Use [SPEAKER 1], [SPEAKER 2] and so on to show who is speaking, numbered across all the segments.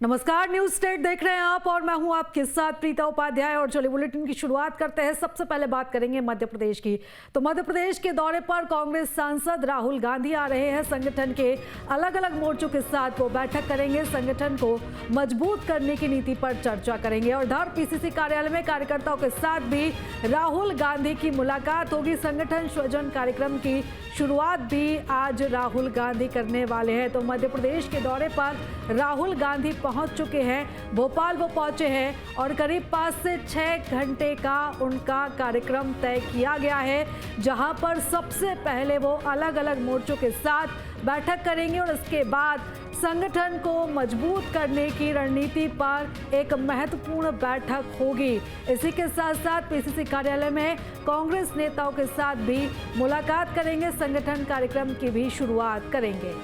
[SPEAKER 1] नमस्कार, news state देख रहे हैं आप और मैं हूं आपके साथ प्रीता उपाध्याय। और चलिए बुलेटिन की शुरुआत करते हैं। सबसे पहले बात करेंगे मध्य प्रदेश की। तो मध्य प्रदेश के दौरे पर कांग्रेस सांसद राहुल गांधी आ रहे हैं। संगठन के अलग अलग मोर्चों के साथ वो बैठक करेंगे, संगठन को मजबूत करने की नीति पर चर्चा करेंगे। और इधर पीसीसी कार्यालय में कार्यकर्ताओं के साथ भी राहुल गांधी की मुलाकात होगी। संगठन सृजन कार्यक्रम की शुरुआत भी आज राहुल गांधी करने वाले हैं। तो मध्य प्रदेश के दौरे पर राहुल गांधी पहुंच चुके हैं। भोपाल वो पहुंचे हैं और करीब 5 से 6 घंटे का उनका कार्यक्रम तय किया गया है, जहां पर सबसे पहले वो अलग अलग मोर्चों के साथ बैठक करेंगे और इसके बाद संगठन को मजबूत करने की रणनीति पर एक महत्वपूर्ण बैठक होगी। इसी के साथ साथ पीसीसी कार्यालय में कांग्रेस नेताओं के साथ भी मुलाकात करेंगे, संगठन कार्यक्रम की भी शुरुआत करेंगे।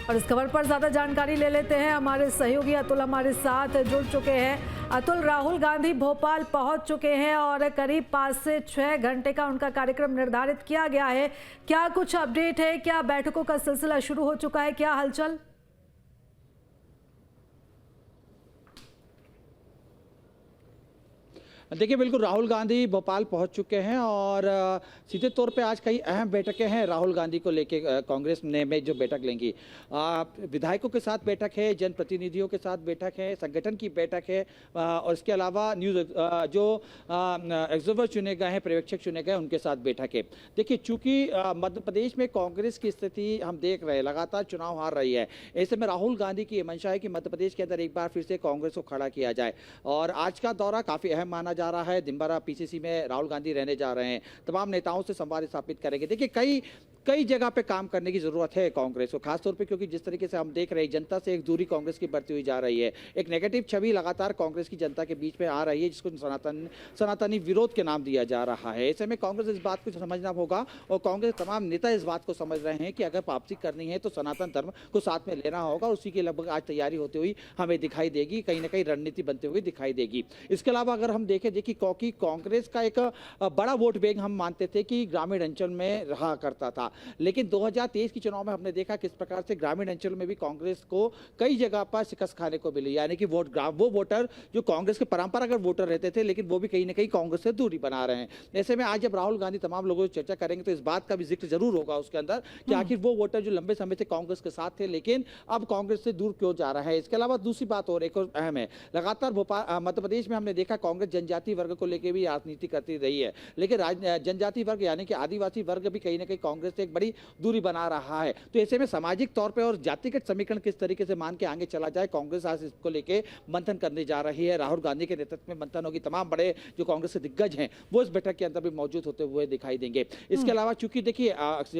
[SPEAKER 1] और इस खबर पर ज्यादा जानकारी ले लेते हैं। हमारे सहयोगी अतुल हमारे साथ जुड़ चुके हैं। अतुल, राहुल गांधी भोपाल पहुंच चुके हैं और करीब 5 से 6 घंटे का उनका कार्यक्रम निर्धारित किया गया है। क्या कुछ अपडेट है? क्या बैठकों का सिलसिला शुरू हो चुका है? क्या हलचल?
[SPEAKER 2] देखिए, बिल्कुल राहुल गांधी भोपाल पहुंच चुके हैं और सीधे तौर पे आज कई अहम बैठकें हैं राहुल गांधी को लेके। कांग्रेस ने में जो बैठक लेंगी, विधायकों के साथ बैठक है, जनप्रतिनिधियों के साथ बैठक है, संगठन की बैठक है और इसके अलावा न्यूज जो ऑब्जर्वर चुने गए हैं, पर्यवेक्षक चुने गए, उनके साथ बैठक है। देखिए, चूंकि मध्य प्रदेश में कांग्रेस की स्थिति हम देख रहे हैं, लगातार चुनाव हार रही है, ऐसे में राहुल गांधी की मंशा है कि मध्य प्रदेश के अंदर एक बार फिर से कांग्रेस को खड़ा किया जाए। और आज का दौरा काफी अहम माना जा रहा है। दिनभर पीसीसी में राहुल गांधी रहने जा रहे हैं, तमाम नेताओं से संवाद स्थापित करेंगे। देखिए, कई जगह पे काम करने की जरूरत है कांग्रेस को, खासतौर पे क्योंकि जिस तरीके से हम देख रहे हैं जनता से एक दूरी कांग्रेस की बढ़ती हुई जा रही है। एक नेगेटिव छवि लगातार कांग्रेस की जनता के बीच में आ रही है, जिसको सनातनी विरोध के नाम दिया जा रहा है। ऐसे में कांग्रेस इस बात को समझना होगा और कांग्रेस तमाम नेता इस बात को समझ रहे हैं कि अगर वापसी करनी है तो सनातन धर्म को साथ में लेना होगा। उसी की लगभग आज तैयारी होती हुई हमें दिखाई देगी, कहीं ना कहीं रणनीति बनते हुए दिखाई देगी। इसके अलावा अगर हम देखें, देखिए, क्योंकि कांग्रेस का एक बड़ा वोट बैंक हम मानते थे कि ग्रामीण अंचल में रहा करता था, लेकिन 2023 के चुनाव में हमने देखा किस प्रकार से ग्रामीण अंचल में भी कांग्रेस को कई जगह पर शिकस्त खाने को मिली। यानी कि वो वोटर जो कांग्रेस के परंपरागत वोटर रहते थे, लेकिन वो भी कहीं ना कहीं कांग्रेस से दूरी बना रहे हैं। ऐसे में आज जब राहुल गांधी तमाम लोगों से चर्चा करेंगे तो इस बात का भी जिक्र जरूर होगा उसके अंदर कि आखिर वो वोटर जो लंबे समय से कांग्रेस के साथ थे लेकिन अब कांग्रेस से दूर क्यों जा रहा है। इसके अलावा दूसरी बात और एक और अहम है, लगातार भोपाल मध्य प्रदेश में हमने देखा कांग्रेस जनजातीय वर्ग को लेकर भी राजनीति करती रही है, लेकिन जनजातीय वर्ग यानी कि आदिवासी वर्ग भी कहीं ना कहीं कांग्रेस से एक बड़ी दूरी बना रहा है। तो ऐसे में सामाजिक तौर पे और जातिगत समीकरण किस तरीके से मान के आगे चला जाए, कांग्रेस आज इसको लेके मंथन करने जा रही है। राहुल गांधी के नेतृत्व में मंथन होगी। तमाम बड़े जो कांग्रेस के दिग्गज हैं वो इस बैठक के अंदर भी मौजूद होते हुए दिखाई देंगे। इसके अलावा चूंकि देखिए,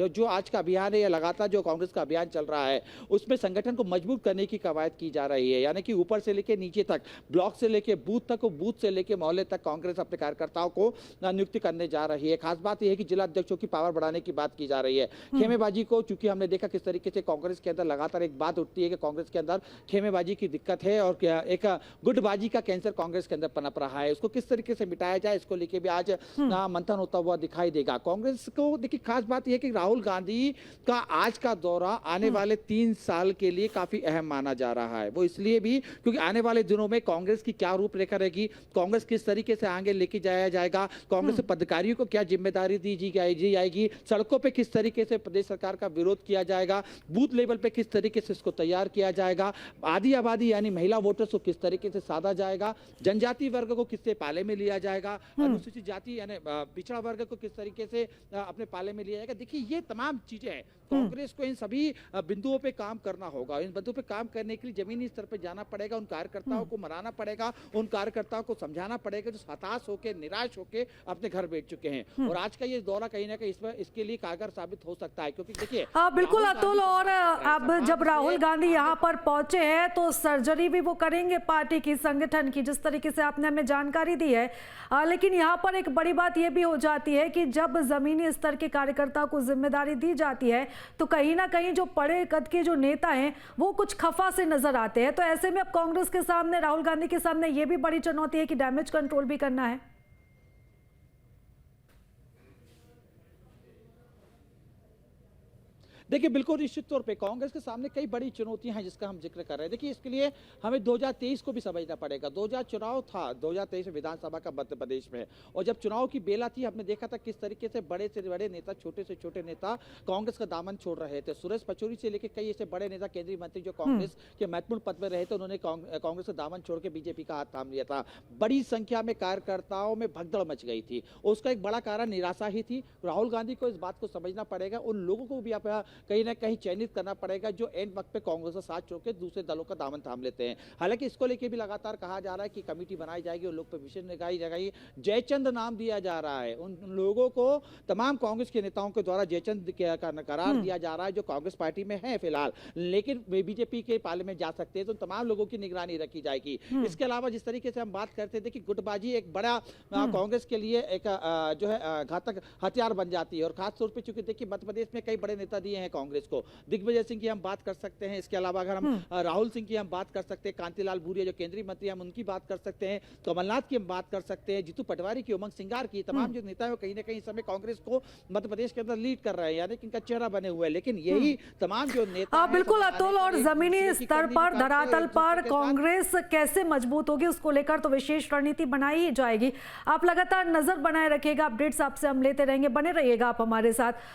[SPEAKER 2] जो आज का अभियान है या लगातार जो कांग्रेस का अभियान चल रहा है उसमें संगठन को मजबूत करने की कवायद की जा रही है। यानी कि ऊपर से लेकर नीचे तक, ब्लॉक से लेकर बूथ तक, बूथ से लेकर मोहल्ले तक कांग्रेस अपने कार्यकर्ताओं को नियुक्ति करने जा रही है। खास बात यह है कि जिला अध्यक्षों की पावर बढ़ाने की बात की जा रही है। खेमेबाजी को, चूंकि हमने देखा किस तरीके से कांग्रेस के अंदर लगातार एक बात उठती है कि कांग्रेस के अंदर खेमेबाजी की दिक्कत है और एक गुटबाजी का कैंसर कांग्रेस के अंदर पनप रहा है। उसको किस तरीके से मिटाया जाए, इसको लेके भी आज मंथन होता हुआ दिखाई देगा कांग्रेस को। देखिए, खास बात यह है कि राहुल गांधी का आज का दौरा आने वाले 3 साल के लिए काफी अहम माना जा रहा है। वो इसलिए भी क्योंकि आने वाले दिनों में कांग्रेस की क्या रूपरेखा रहेगी, कांग्रेस किस तरीके से आगे लेके जाया जाएगा, कांग्रेस पदाधिकारियों को क्या जिम्मेदारी दी जाएगी, सड़कों पे किस तरीके से प्रदेश सरकार का विरोध किया जाएगा, बूथ लेवल पे किस तरीके से इसको तैयार किया जाएगा, आदि आबादी यानी महिला वोटर्स को किस तरीके से साधा जाएगा, जनजातीय वर्ग को किससे पाले में लिया जाएगा, अनुसूचित जाति यानी पिछड़ा वर्ग को किस तरीके से अपने पाले में लिया जाएगा। देखिए, ये तमाम चीजें हैं। कांग्रेस को इन सभी बिंदुओं पे काम करना होगा। इन बिंदुओं पे काम करने के लिए जमीनी स्तर पे जाना पड़ेगा, उन कार्यकर्ताओं को मनाना पड़ेगा, उन कार्यकर्ताओं को समझाना पड़ेगा जो हताश होकर, निराश होकर अपने घर बैठ चुके हैं। और आज का ये दौरा कहीं ना कहीं इसके लिए कारगर साबित हो सकता है, क्योंकि देखिए,
[SPEAKER 1] बिल्कुल अतुल, और अब जब राहुल गांधी यहाँ पर पहुंचे हैं तो सर्जरी भी वो करेंगे पार्टी की, संगठन की, जिस तरीके से आपने हमें जानकारी दी है। लेकिन यहाँ पर एक बड़ी बात यह भी हो जाती है कि जब जमीनी स्तर के कार्यकर्ताओं को जिम्मेदारी दी जाती है तो कहीं ना कहीं जो बड़े कद के जो नेता हैं वो कुछ खफा से नजर आते हैं। तो ऐसे में अब कांग्रेस के सामने, राहुल गांधी के सामने ये भी बड़ी चुनौती है कि डैमेज कंट्रोल भी करना है।
[SPEAKER 2] देखिए बिल्कुल निश्चित तौर पे कांग्रेस के सामने कई बड़ी चुनौतियां हैं जिसका हम जिक्र कर रहे हैं। देखिए इसके लिए हमें 2023 को भी समझना पड़ेगा। 2000 चुनाव था, 2023 में विधानसभा का मध्य प्रदेश में, और जब चुनाव की बेला थी हमने देखा था किस तरीके से बड़े नेता, छोटे से छोटे नेता कांग्रेस का दामन छोड़ रहे थे। सुरेश पचौरी से लेकर कई ऐसे बड़े नेता, केंद्रीय मंत्री जो कांग्रेस के महत्वपूर्ण पद में रहे थे, उन्होंने कांग्रेस का दामन छोड़ के बीजेपी का हाथ थाम लिया था। बड़ी संख्या में कार्यकर्ताओं में भगदड़ मच गई थी। उसका एक बड़ा कारण निराशा ही थी। राहुल गांधी को इस बात को समझना पड़ेगा, उन लोगों को भी आप कहीं ना कहीं चयनित करना पड़ेगा जो एंड वक्त पे कांग्रेस का साथ छोड़ के दूसरे दलों का दामन थाम लेते हैं। हालांकि इसको लेके भी लगातार कहा जा रहा है कि कमेटी बनाई जाएगी और लोग पे विशेष निगाही लगाई। जयचंद नाम दिया जा रहा है, उन लोगों को तमाम कांग्रेस के नेताओं के द्वारा जयचंद करार दिया जा रहा है जो कांग्रेस पार्टी में है फिलहाल, लेकिन बीजेपी के पाले में जा सकते हैं, तो तमाम लोगों की निगरानी रखी जाएगी। इसके अलावा जिस तरीके से हम बात करते थे कि गुटबाजी एक बड़ा कांग्रेस के लिए एक जो है घातक हथियार बन जाती है, और खासतौर पर चूंकि देखिए मध्य प्रदेश में कई बड़े नेता दिए हैं कांग्रेस को। दिग्विजय सिंह की हम बात कर सकते हैं, इसके अलावा अगर हम राहुल सिंह की हम बात कर सकते हैं, कांतिलाल भूरिया जो केंद्रीय मंत्री हम उनकी बात कर सकते हैं, कमलनाथ की हम बात कर सकते हैं, जीतू पटवारी की, उमंग सिंगार की, तमाम जो नेता है कहीं ना कहीं इस समय कांग्रेस को मध्य प्रदेश के अंदर लीड कर रहे हैं, यानी कि इनका चेहरा बने हुए हैं। लेकिन यही तमाम जो नेता
[SPEAKER 1] बिल्कुल अतुल, और जमीनी स्तर पर, धरातल पर कांग्रेस कैसे मजबूत होगी उसको लेकर तो विशेष रणनीति बनाई जाएगी। आप लगातार नजर बनाए रखिएगा, अपडेट्स आपसे हम लेते रहेंगे, बने रहिएगा आप हमारे साथ।